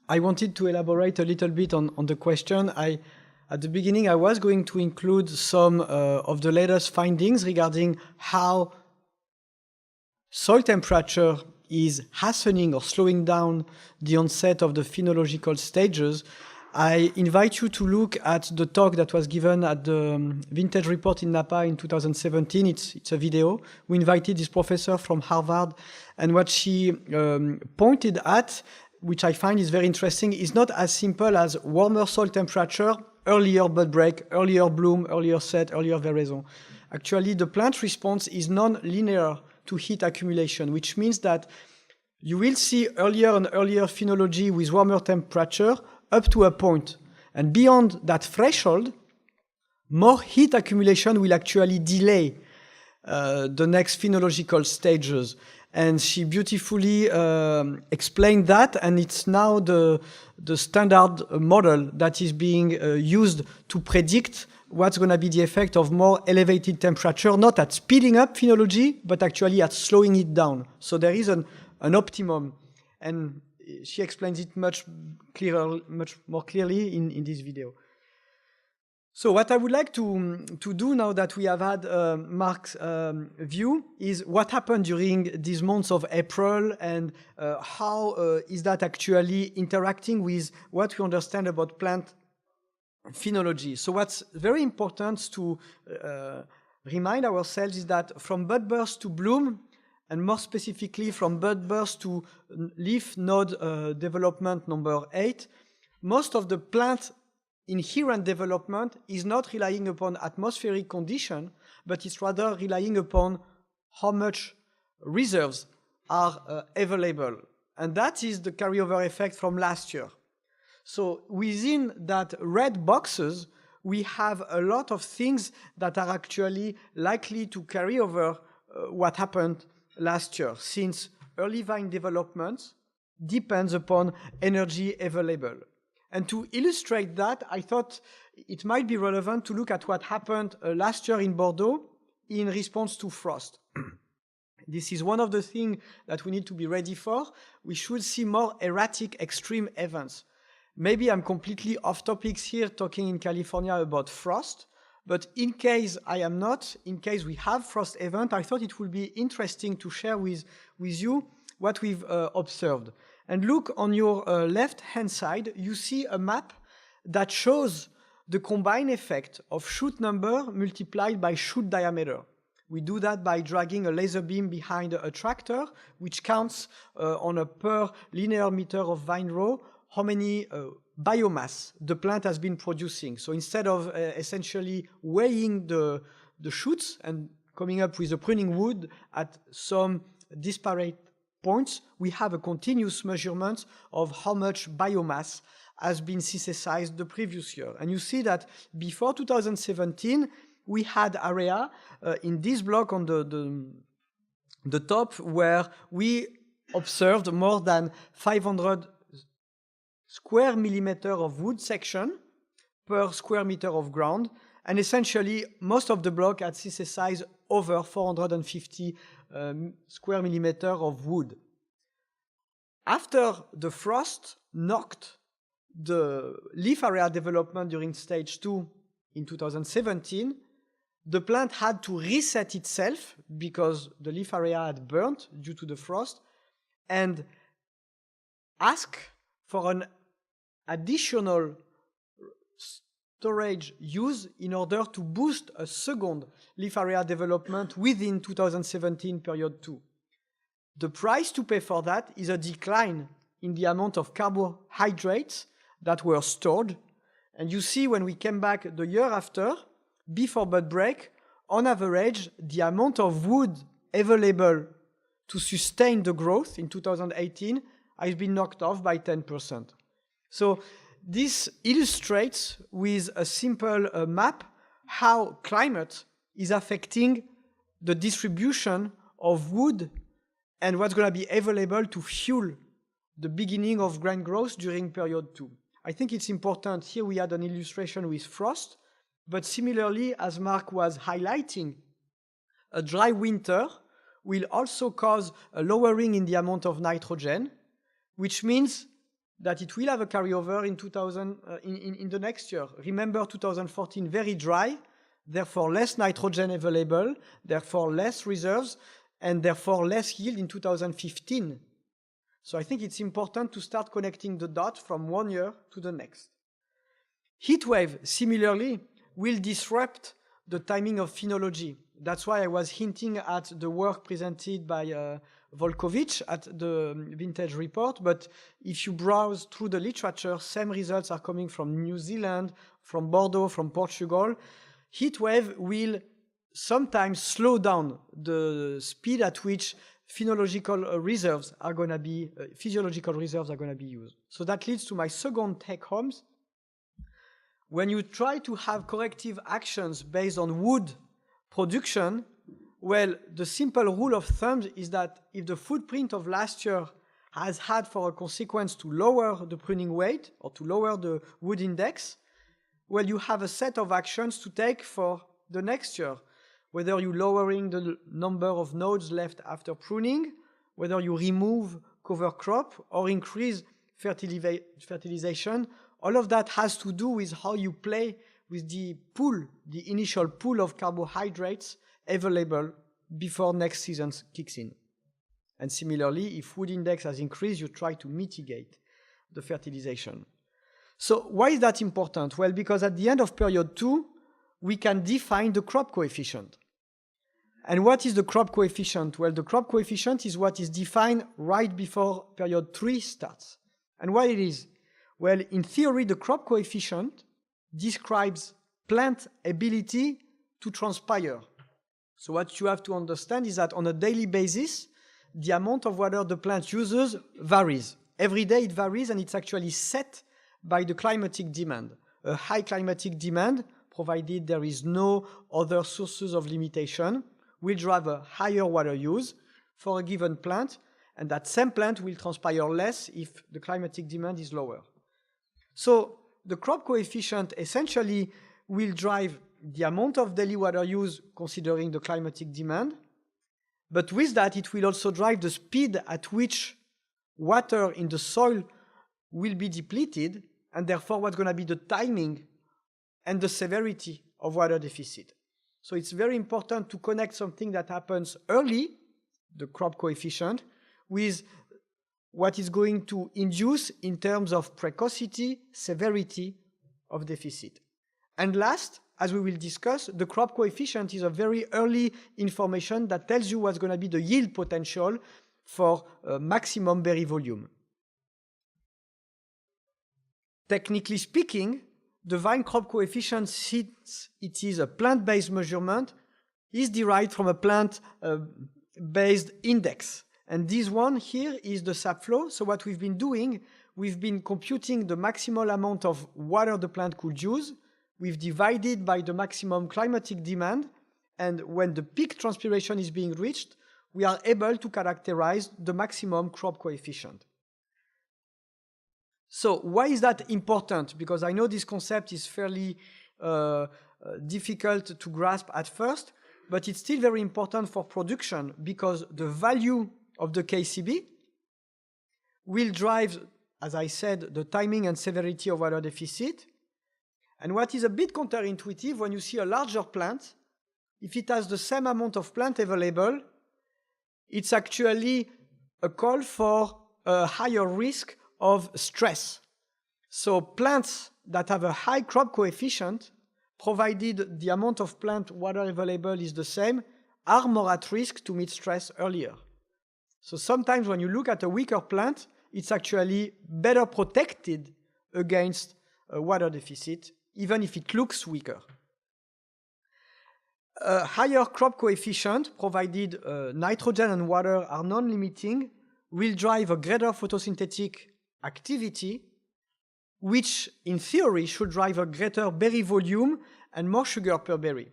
I wanted to elaborate a little bit on the question. At the beginning, I was going to include some of the latest findings regarding how soil temperature is hastening or slowing down the onset of the phenological stages. I invite you to look at the talk that was given at the Vintage Report in Napa in 2017. It's a video. We invited this professor from Harvard, and what she pointed at, which I find is very interesting, is not as simple as warmer soil temperature, earlier bud break, earlier bloom, earlier set, earlier veraison. Actually, the plant response is non-linear to heat accumulation, which means that you will see earlier and earlier phenology with warmer temperature up to a point. And beyond that threshold, more heat accumulation will actually delay the next phenological stages. And she beautifully explained that, and it's now the standard model that is being used to predict what's going to be the effect of more elevated temperature, not at speeding up phenology, but actually at slowing it down. So there is an optimum, and she explains it much more clearly in this video. So what I would like to do now that we have had Mark's view is what happened during these months of April, and how is that actually interacting with what we understand about plant phenology. So what's very important to remind ourselves is that from bud burst to bloom, and more specifically from bud burst to leaf node development number 8, most of the plant inherent development is not relying upon atmospheric condition, but it's rather relying upon how much reserves are available. And that is the carryover effect from last year. So within that red boxes, we have a lot of things that are actually likely to carry over what happened last year, since early vine development depends upon energy available. And to illustrate that, I thought it might be relevant to look at what happened last year in Bordeaux in response to frost. This is one of the things that we need to be ready for. We should see more erratic extreme events. Maybe I'm completely off topics here talking in California about frost, but in case I am not, in case we have frost event, I thought it would be interesting to share with you what we've observed. And look on your left-hand side, you see a map that shows the combined effect of shoot number multiplied by shoot diameter. We do that by dragging a laser beam behind a tractor, which counts on a per linear meter of vine row how many biomass the plant has been producing. So instead of essentially weighing the shoots and coming up with a pruning wood at some disparate points, we have a continuous measurement of how much biomass has been synthesized the previous year. And you see that before 2017, we had area in this block on the top where we observed more than 500 square millimeter of wood section per square meter of ground, and essentially most of the block had synthesized over 450 square millimeter of wood. After the frost knocked the leaf area development during stage 2 in 2017, the plant had to reset itself because the leaf area had burnt due to the frost, and ask for an additional storage use in order to boost a second leaf area development within 2017 period 2. The price to pay for that is a decline in the amount of carbohydrates that were stored. And you see when we came back the year after, before bud break, on average, the amount of wood available to sustain the growth in 2018 has been knocked off by 10%. So this illustrates with a simple map how climate is affecting the distribution of wood and what's going to be available to fuel the beginning of grain growth during period 2. I think it's important. Here we had an illustration with frost, but similarly, as Mark was highlighting, a dry winter will also cause a lowering in the amount of nitrogen, which means that it will have a carryover in in the next year. Remember 2014, very dry, therefore less nitrogen available, therefore less reserves, and therefore less yield in 2015. So I think it's important to start connecting the dots from one year to the next. Heat wave, similarly, will disrupt the timing of phenology. That's why I was hinting at the work presented by Volkovich at the Vintage Report. But if you browse through the literature, same results are coming from New Zealand, from Bordeaux, from Portugal. Heat wave will sometimes slow down the speed at which phenological reserves are going to be, physiological reserves are going to be used. So that leads to my second take-home. When you try to have corrective actions based on wood production, well, the simple rule of thumb is that if the footprint of last year has had for a consequence to lower the pruning weight or to lower the wood index, well, you have a set of actions to take for the next year. Whether you're lowering the number of nodes left after pruning, whether you remove cover crop or increase fertilization, all of that has to do with how you play with the pool, the initial pool of carbohydrates available before next season kicks in. And similarly, if wood index has increased, you try to mitigate the fertilization. So why is that important? Well, because at the end of period 2, we can define the crop coefficient. And what is the crop coefficient? Well, the crop coefficient is what is defined right before period 3 starts. And why it is? Well, in theory, the crop coefficient describes plant ability to transpire. So what you have to understand is that on a daily basis, the amount of water the plant uses varies. Every day it varies, and it's actually set by the climatic demand. A high climatic demand, provided there is no other sources of limitation, will drive a higher water use for a given plant, and that same plant will transpire less if the climatic demand is lower. So the crop coefficient essentially will drive the amount of daily water use considering the climatic demand, but with that it will also drive the speed at which water in the soil will be depleted, and therefore what's going to be the timing and the severity of water deficit. So it's very important to connect something that happens early, the crop coefficient, with what is going to induce in terms of precocity, severity of deficit. And last, as we will discuss, the crop coefficient is a very early information that tells you what's going to be the yield potential for maximum berry volume. Technically speaking, the vine crop coefficient, since it is a plant-based measurement, is derived from a plant-based index. And this one here is the sap flow. So what we've been doing, we've been computing the maximal amount of water the plant could use. We've divided by the maximum climatic demand. And when the peak transpiration is being reached, we are able to characterize the maximum crop coefficient. So why is that important? Because I know this concept is fairly difficult to grasp at first, but it's still very important for production because the value of the KCB will drive, as I said, the timing and severity of water deficit. And what is a bit counterintuitive, when you see a larger plant, if it has the same amount of plant available, it's actually a call for a higher risk of stress. So plants that have a high crop coefficient, provided the amount of plant water available is the same, are more at risk to meet stress earlier. So sometimes when you look at a weaker plant, it's actually better protected against a water deficit, even if it looks weaker. A higher crop coefficient, provided nitrogen and water are non-limiting, will drive a greater photosynthetic activity, which in theory should drive a greater berry volume and more sugar per berry.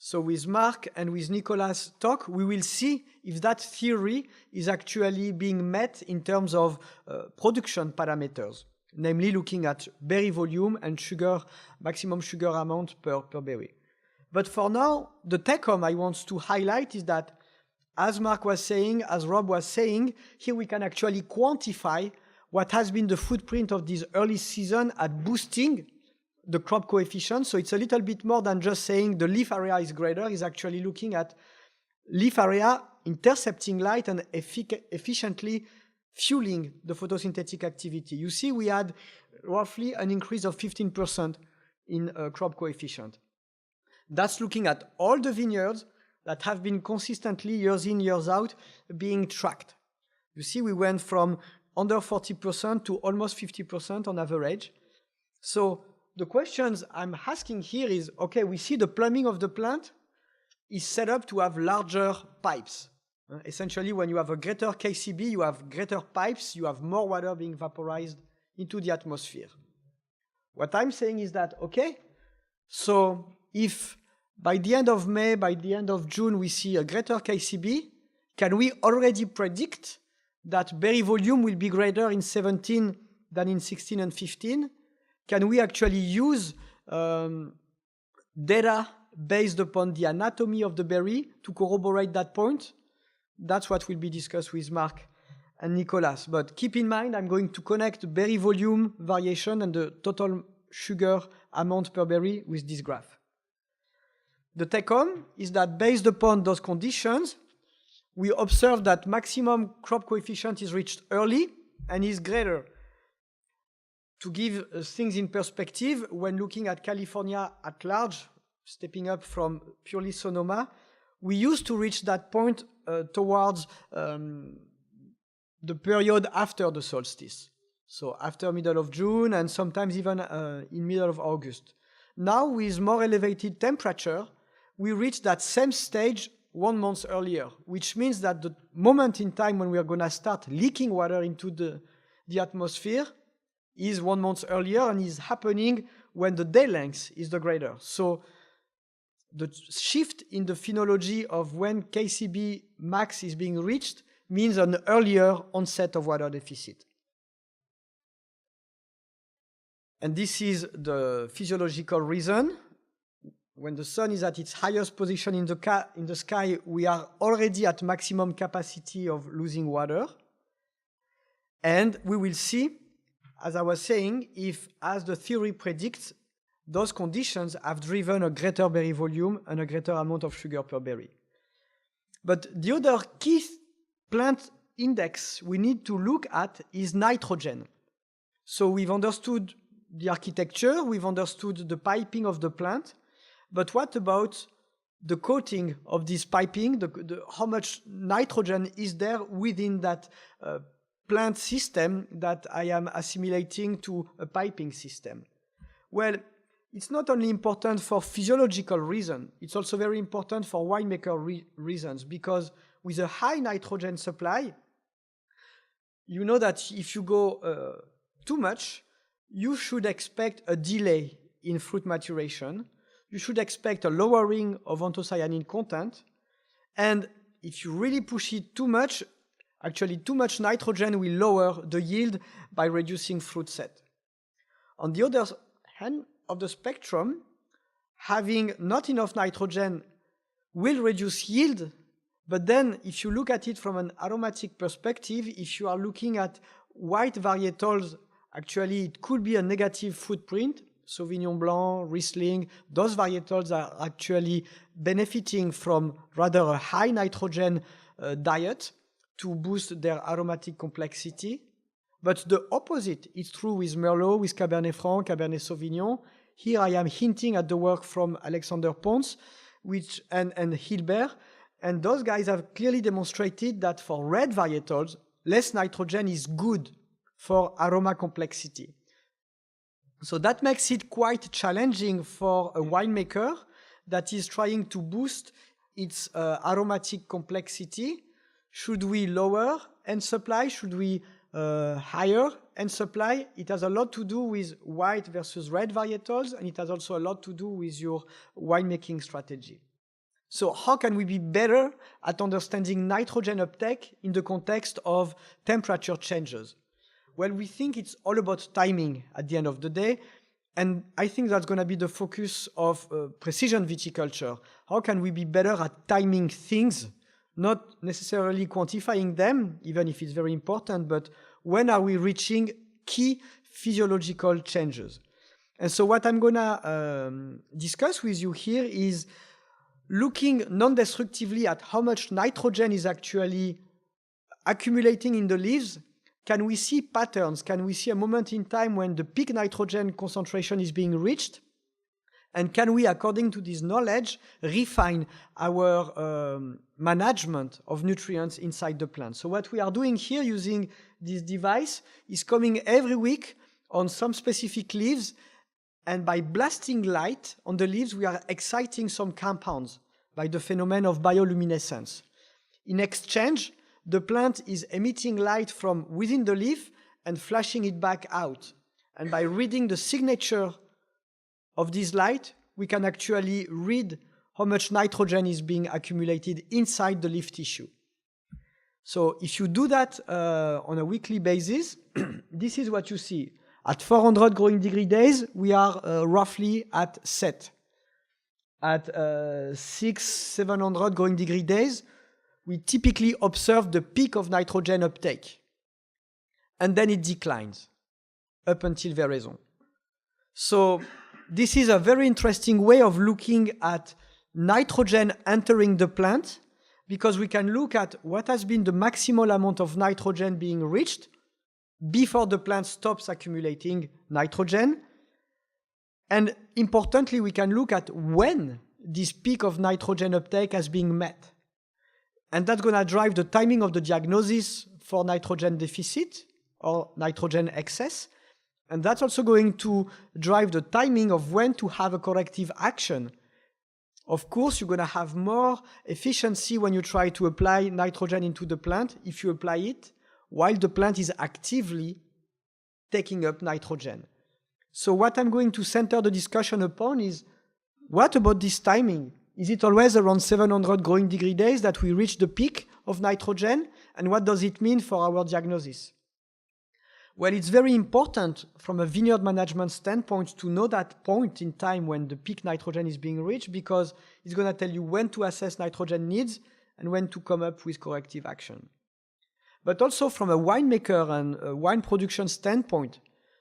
So with Mark and with Nicolas' talk, we will see if that theory is actually being met in terms of production parameters, namely looking at berry volume and sugar, maximum sugar amount per berry. But for now, the take-home I want to highlight is that, as Mark was saying, as Rob was saying, here we can actually quantify what has been the footprint of this early season at boosting the crop coefficient. So it's a little bit more than just saying the leaf area is greater. It's actually looking at leaf area intercepting light and efficiently fueling the photosynthetic activity. You see we had roughly an increase of 15% in crop coefficient. That's looking at all the vineyards that have been consistently, years in, years out, being tracked. You see we went from under 40% to almost 50% on average. So the questions I'm asking here is, okay, we see the plumbing of the plant is set up to have larger pipes. Essentially, when you have a greater KCB, you have greater pipes, you have more water being vaporized into the atmosphere. What I'm saying is that, okay, so if by the end of May, by the end of June, we see a greater KCB, can we already predict that berry volume will be greater in 17 than in 16 and 15? Can we actually use data based upon the anatomy of the berry to corroborate that point? That's what will be discussed with Mark and Nicolas. But keep in mind, I'm going to connect berry volume variation and the total sugar amount per berry with this graph. The take-home is that based upon those conditions, we observe that maximum crop coefficient is reached early and is greater. To give things in perspective, when looking at California at large, stepping up from purely Sonoma, we used to reach that point towards the period after the solstice. So after middle of June and sometimes even in middle of August. Now with more elevated temperature, we reach that same stage 1 month earlier, which means that the moment in time when we are going to start leaking water into the atmosphere is 1 month earlier and is happening when the day length is the greater. So the shift in the phenology of when KCB max is being reached means an earlier onset of water deficit. And this is the physiological reason. When the sun is at its highest position in the sky, we are already at maximum capacity of losing water. And we will see, as I was saying, if, as the theory predicts, those conditions have driven a greater berry volume and a greater amount of sugar per berry. But the other key plant index we need to look at is nitrogen. So we've understood the architecture, we've understood the piping of the plant, but what about the coating of this piping, how much nitrogen is there within that plant system that I am assimilating to a piping system? Well, it's not only important for physiological reasons, it's also very important for winemaker reasons, because with a high nitrogen supply, you know that if you go too much, you should expect a delay in fruit maturation. You should expect a lowering of anthocyanin content. And if you really push it too much, actually too much nitrogen will lower the yield by reducing fruit set. On the other hand of the spectrum, having not enough nitrogen will reduce yield, but then if you look at it from an aromatic perspective, if you are looking at white varietals, actually it could be a negative footprint. Sauvignon Blanc, Riesling, those varietals are actually benefiting from rather a high nitrogen diet to boost their aromatic complexity. But the opposite is true with Merlot, with Cabernet Franc, Cabernet Sauvignon. Here I am hinting at the work from Alexander Pons and Hilbert, and those guys have clearly demonstrated that for red varietals, less nitrogen is good for aroma complexity. So that makes it quite challenging for a winemaker that is trying to boost its aromatic complexity. Should we lower end supply? Should we higher end supply? It has a lot to do with white versus red varietals, and it has also a lot to do with your winemaking strategy. So how can we be better at understanding nitrogen uptake in the context of temperature changes? Well, we think it's all about timing at the end of the day, and I think that's going to be the focus of precision viticulture. How can we be better at timing things, not necessarily quantifying them, even if it's very important, but when are we reaching key physiological changes. And so what I'm gonna discuss with you here is looking non-destructively at how much nitrogen is actually accumulating in the leaves. Can we see patterns? Can we see a moment in time when the peak nitrogen concentration is being reached? And can we, according to this knowledge, refine our management of nutrients inside the plant? So what we are doing here using this device is coming every week on some specific leaves, and by blasting light on the leaves, we are exciting some compounds by the phenomenon of bioluminescence. In exchange, the plant is emitting light from within the leaf and flashing it back out. And by reading the signature of this light, we can actually read how much nitrogen is being accumulated inside the leaf tissue. So if you do that on a weekly basis, this is what you see. At 400 growing degree days, we are roughly at set. At 600-700 growing degree days, we typically observe the peak of nitrogen uptake. And then it declines up until veraison. So this is a very interesting way of looking at nitrogen entering the plant, because we can look at what has been the maximal amount of nitrogen being reached before the plant stops accumulating nitrogen. And importantly, we can look at when this peak of nitrogen uptake has been met. And that's going to drive the timing of the diagnosis for nitrogen deficit or nitrogen excess. And that's also going to drive the timing of when to have a corrective action. Of course, you're going to have more efficiency when you try to apply nitrogen into the plant if you apply it while the plant is actively taking up nitrogen. So what I'm going to center the discussion upon is, what about this timing? Is it always around 700 growing degree days that we reach the peak of nitrogen? And what does it mean for our diagnosis? Well, it's very important from a vineyard management standpoint to know that point in time when the peak nitrogen is being reached, because it's going to tell you when to assess nitrogen needs and when to come up with corrective action. But also from a winemaker and a wine production standpoint,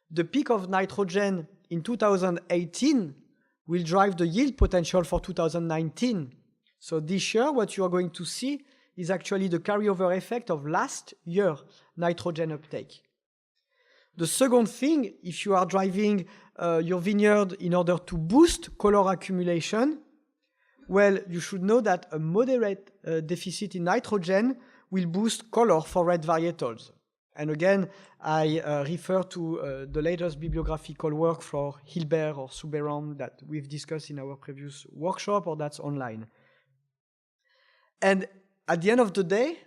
the peak of nitrogen in 2018 will drive the yield potential for 2019. So this year, what you are going to see is actually the carryover effect of last year nitrogen uptake. The second thing, if you are driving your vineyard in order to boost color accumulation, well, you should know that a moderate deficit in nitrogen will boost color for red varietals. And again, I refer to the latest bibliographical work for Hilbert or Souberan that we've discussed in our previous workshop, or that's online. And at the end of the day,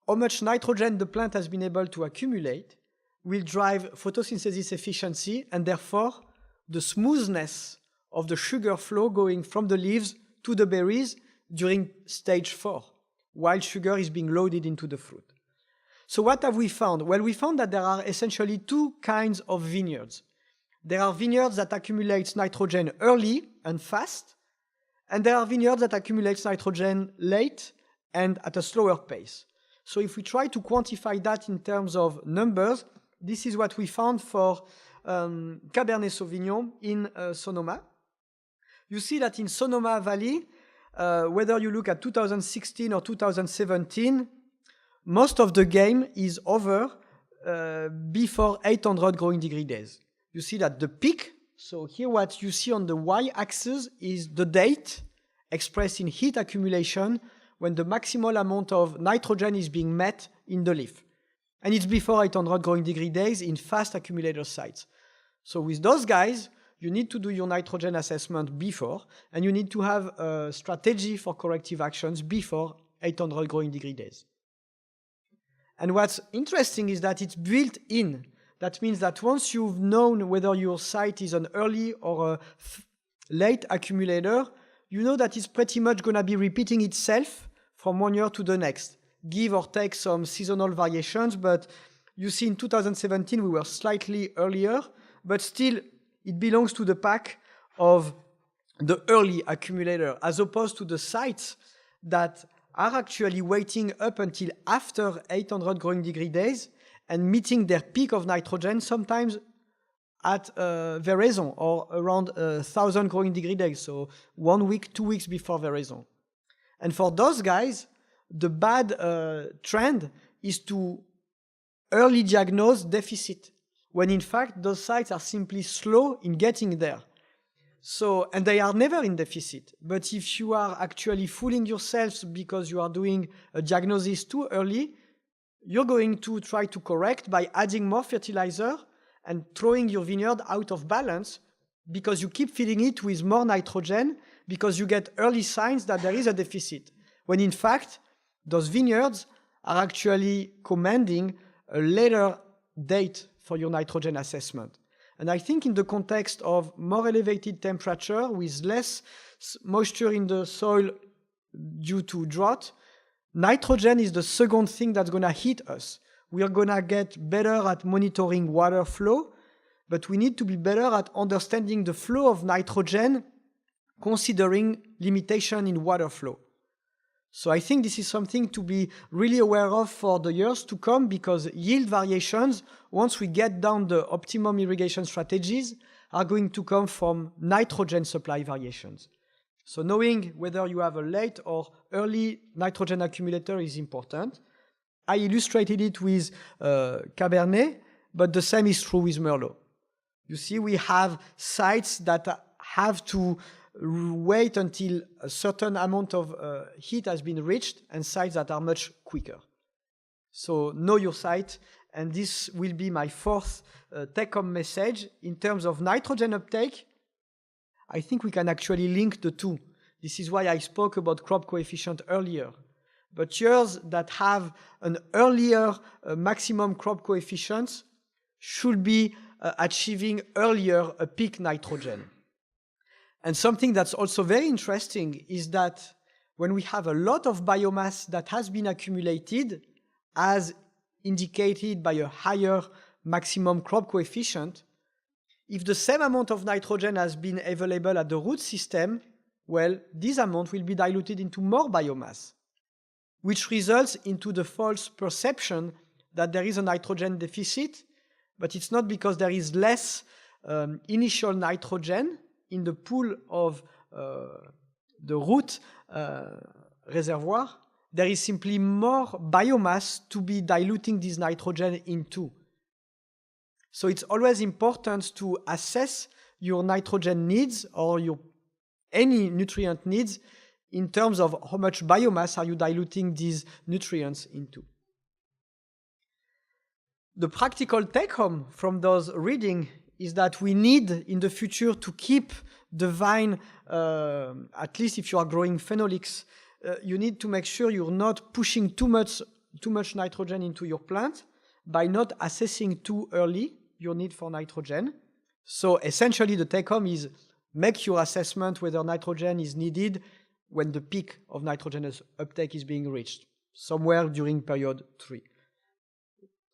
how much nitrogen the plant has been able to accumulate will drive photosynthesis efficiency and therefore the smoothness of the sugar flow going from the leaves to the berries during stage 4, while sugar is being loaded into the fruit. So what have we found? Well, we found that there are essentially two kinds of vineyards. There are vineyards that accumulate nitrogen early and fast, and there are vineyards that accumulate nitrogen late and at a slower pace. So if we try to quantify that in terms of numbers, this is what we found for Cabernet Sauvignon in Sonoma. You see that in Sonoma Valley, whether you look at 2016 or 2017, most of the game is over before 800 growing degree days. You see that the peak, so here what you see on the y-axis is the date expressed in heat accumulation when the maximal amount of nitrogen is being met in the leaf. And it's before 800 growing degree days in fast accumulator sites. So with those guys, you need to do your nitrogen assessment before, and you need to have a strategy for corrective actions before 800 growing degree days. And what's interesting is that it's built in. That means that once you've known whether your site is an early or a late accumulator, you know that it's pretty much going to be repeating itself from one year to the next. Give or take some seasonal variations, but you see in 2017 we were slightly earlier, but still it belongs to the pack of the early accumulator, as opposed to the sites that are actually waiting up until after 800 growing degree days and meeting their peak of nitrogen sometimes at veraison or around 1,000 growing degree days, so 1 week, 2 weeks before veraison. And for those guys, the bad trend is to early diagnose deficit, when in fact those sites are simply slow in getting there. So, and they are never in deficit. But if you are actually fooling yourselves because you are doing a diagnosis too early, you're going to try to correct by adding more fertilizer and throwing your vineyard out of balance because you keep feeding it with more nitrogen because you get early signs that there is a deficit. When in fact, those vineyards are actually commanding a later date for your nitrogen assessment. And I think in the context of more elevated temperature with less moisture in the soil due to drought, nitrogen is the second thing that's going to hit us. We are going to get better at monitoring water flow, but we need to be better at understanding the flow of nitrogen considering limitation in water flow. So I think this is something to be really aware of for the years to come, because yield variations, once we get down the optimum irrigation strategies, are going to come from nitrogen supply variations. So knowing whether you have a late or early nitrogen accumulator is important. I illustrated it with Cabernet, but the same is true with Merlot. You see, we have sites that have to wait until a certain amount of heat has been reached and sites that are much quicker. So know your site, and this will be my fourth take-home message. In terms of nitrogen uptake, I think we can actually link the two. This is why I spoke about crop coefficient earlier. But years that have an earlier maximum crop coefficient should be achieving earlier a peak nitrogen. And something that's also very interesting is that when we have a lot of biomass that has been accumulated, as indicated by a higher maximum crop coefficient, if the same amount of nitrogen has been available at the root system, well, this amount will be diluted into more biomass, which results into the false perception that there is a nitrogen deficit, but it's not because there is less initial nitrogen in the pool of the root reservoir. There is simply more biomass to be diluting this nitrogen into. So it's always important to assess your nitrogen needs or your any nutrient needs in terms of how much biomass are you diluting these nutrients into. The practical take-home from those readings is that we need in the future to keep the vine, at least if you are growing phenolics, you need to make sure you're not pushing too much nitrogen into your plant by not assessing too early your need for nitrogen. So essentially the take-home is make your assessment whether nitrogen is needed when the peak of nitrogen uptake is being reached, somewhere during period 3.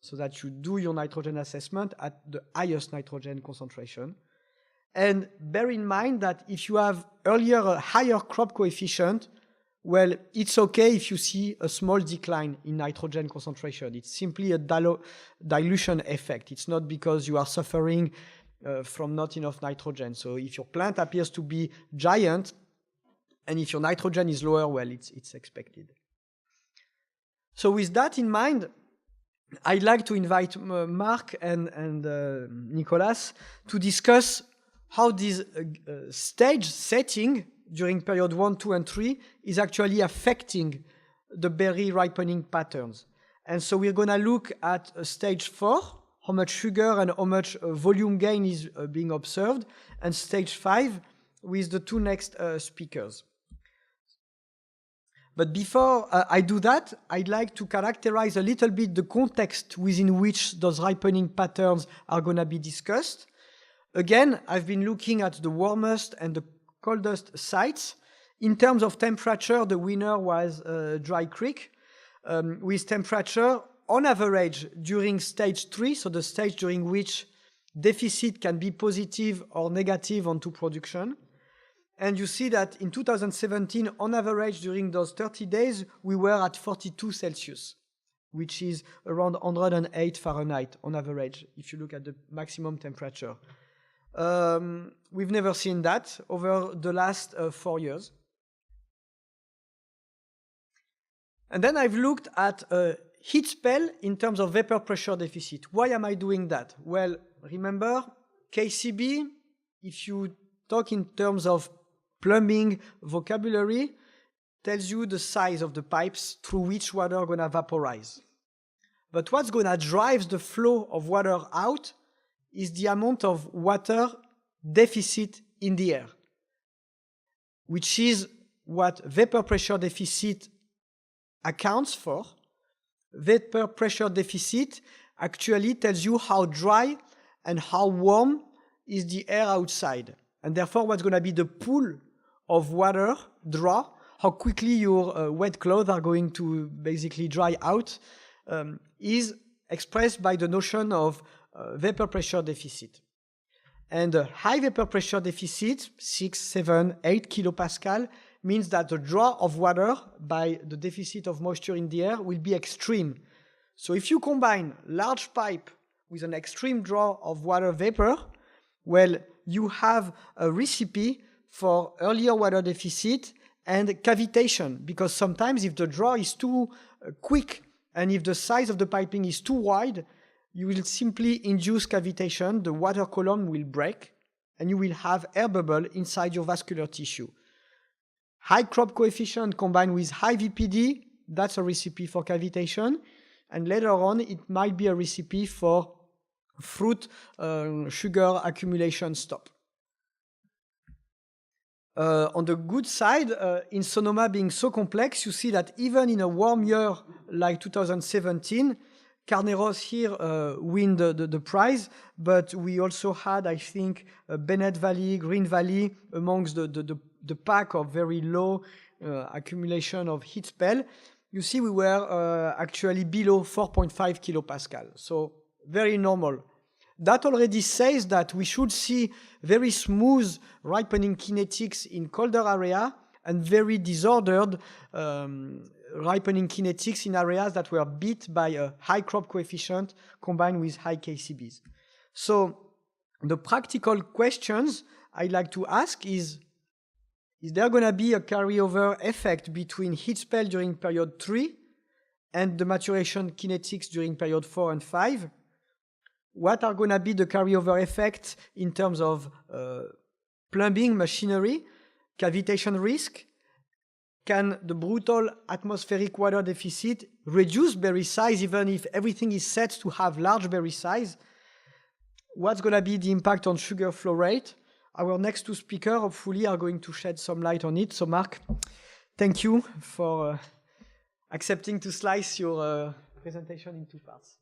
So that you do your nitrogen assessment at the highest nitrogen concentration. And bear in mind that if you have earlier a higher crop coefficient, well, it's okay if you see a small decline in nitrogen concentration. It's simply a dilution effect. It's not because you are suffering from not enough nitrogen. So if your plant appears to be giant, and if your nitrogen is lower, well, it's expected. So with that in mind, I'd like to invite Marc and Nicolas to discuss how this stage setting during period 1, 2, and 3 is actually affecting the berry ripening patterns. And so we're going to look at stage 4, how much sugar and how much volume gain is being observed, and stage 5 with the two next speakers. But before I do that, I'd like to characterize a little bit the context within which those ripening patterns are going to be discussed. Again, I've been looking at the warmest and the coldest sites. In terms of temperature, the winner was Dry Creek, with temperature on average during stage 3, so the stage during which deficit can be positive or negative onto production. And you see that in 2017, on average, during those 30 days, we were at 42 Celsius, which is around 108 Fahrenheit on average, if you look at the maximum temperature. We've never seen that over the last 4 years. And then I've looked at a heat spell in terms of vapor pressure deficit. Why am I doing that? Well, remember, KCB, if you talk in terms of plumbing vocabulary, tells you the size of the pipes through which water are going to vaporize. But what's going to drive the flow of water out is the amount of water deficit in the air, which is what vapor pressure deficit accounts for. Vapor pressure deficit actually tells you how dry and how warm is the air outside. And therefore, what's going to be the pool of water draw, how quickly your wet clothes are going to basically dry out, is expressed by the notion of vapor pressure deficit. And a high vapor pressure deficit, 6, 7, 8 kilopascal, means that the draw of water by the deficit of moisture in the air will be extreme. So if you combine large pipe with an extreme draw of water vapor, well, you have a recipe for earlier water deficit and cavitation, because sometimes if the draw is too quick and if the size of the piping is too wide, you will simply induce cavitation, the water column will break, and you will have air bubble inside your vascular tissue. High crop coefficient combined with high VPD, that's a recipe for cavitation, and later on it might be a recipe for fruit sugar accumulation stop. On the good side, in Sonoma being so complex, you see that even in a warm year like 2017, Carneros here win the prize, but we also had, I think, Bennett Valley, Green Valley amongst the pack of very low accumulation of heat spell. You see we were actually below 4.5 kilopascal, so very normal. That already says that we should see very smooth ripening kinetics in colder area and very disordered ripening kinetics in areas that were beat by a high crop coefficient combined with high KCBs. So the practical questions I'd like to ask is there going to be a carryover effect between heat spell during period 3 and the maturation kinetics during period 4 and 5? What are going to be the carryover effects in terms of plumbing machinery, cavitation risk? Can the brutal atmospheric water deficit reduce berry size even if everything is set to have large berry size? What's going to be the impact on sugar flow rate? Our next two speakers hopefully are going to shed some light on it. So Mark, thank you for accepting to slice your presentation in 2 parts.